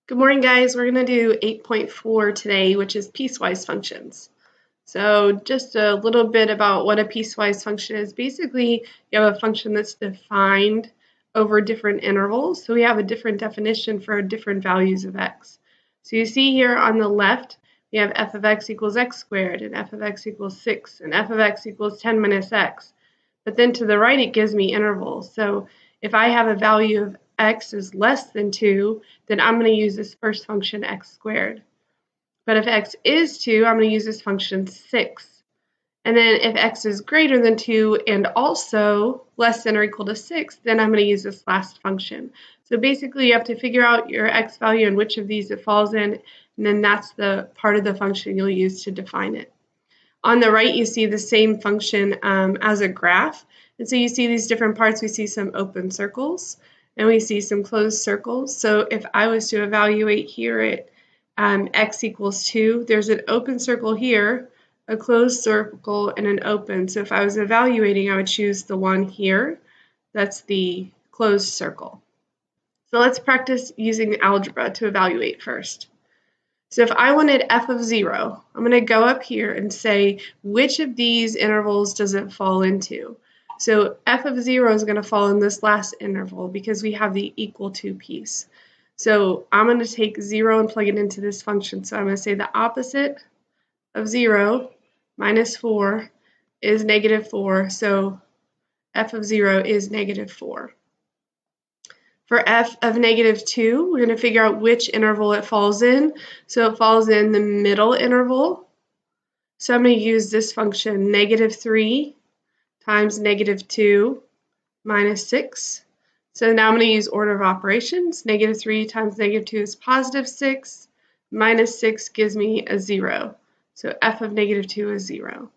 Good morning, guys. We're going to do 8.4 today, which is piecewise functions. So just a little bit about what a piecewise function is. Basically, you have a function that's defined over different intervals. So we have a different definition for different values of x. So you see here on the left, we have f of x equals x squared, and f of x equals 6, and f of x equals 10 minus x. But then to the right, it gives me intervals. So if I have a value of x is less than 2, then I'm going to use this first function x squared. But if x is 2, I'm going to use this function 6. And then if x is greater than 2 and also less than or equal to 6, then I'm going to use this last function. So basically you have to figure out your x value and which of these it falls in, and then that's the part of the function you'll use to define it. On the right, you see the same function as a graph. And so you see these different parts. We see some open circles and we see some closed circles. So if I was to evaluate here at x equals 2, there's an open circle here, a closed circle, and an open. So if I was evaluating, I would choose the one here. That's the closed circle. So let's practice using algebra to evaluate first. So if I wanted f of 0, I'm going to go up here and say, which of these intervals does it fall into? So f of 0 is going to fall in this last interval because we have the equal to piece. So I'm going to take 0 and plug it into this function. So I'm going to say the opposite of 0 minus 4 is negative 4. So f of 0 is negative 4. For f of negative 2, we're going to figure out which interval it falls in. So it falls in the middle interval. So I'm going to use this function, negative 3 times negative 2 minus 6. So now I'm going to use order of operations. Negative 3 times negative 2 is positive 6. Minus 6 gives me a 0. So f of negative 2 is 0.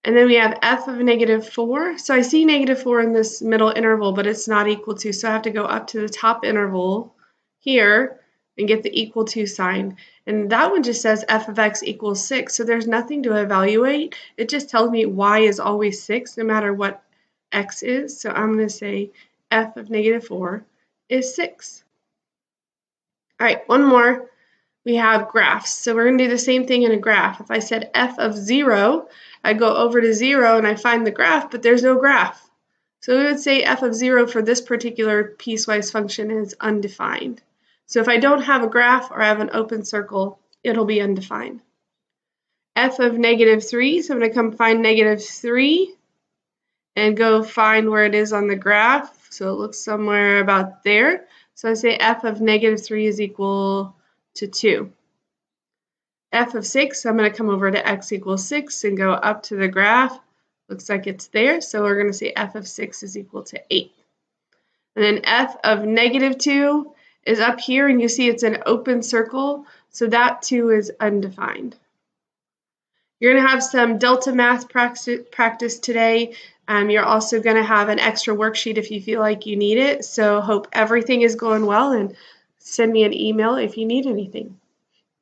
And then we have f of negative 4. So I see negative 4 in this middle interval, but it's not equal to. So I have to go up to the top interval here and get the equal to sign. And that one just says f of x equals 6. So there's nothing to evaluate. It just tells me y is always 6 no matter what x is. So I'm going to say f of negative 4 is 6. All right, one more. We have graphs. So we're going to do the same thing in a graph. If I said f of 0, I go over to 0 and I find the graph, but there's no graph. So we would say f of 0 for this particular piecewise function is undefined. So if I don't have a graph or I have an open circle, it'll be undefined. F of negative 3, so I'm going to come find negative 3 and go find where it is on the graph. So it looks somewhere about there. So I say f of negative 3 is equal to 2. F of 6, I'm going to come over to x equals 6 and go up to the graph. Looks like it's there, so we're going to say f of 6 is equal to 8. And then f of negative 2 is up here, and you see it's an open circle, so that too is undefined. You're going to have some delta math practice today. You're also going to have an extra worksheet if you feel like you need it. So hope everything is going well, and send me an email if you need anything.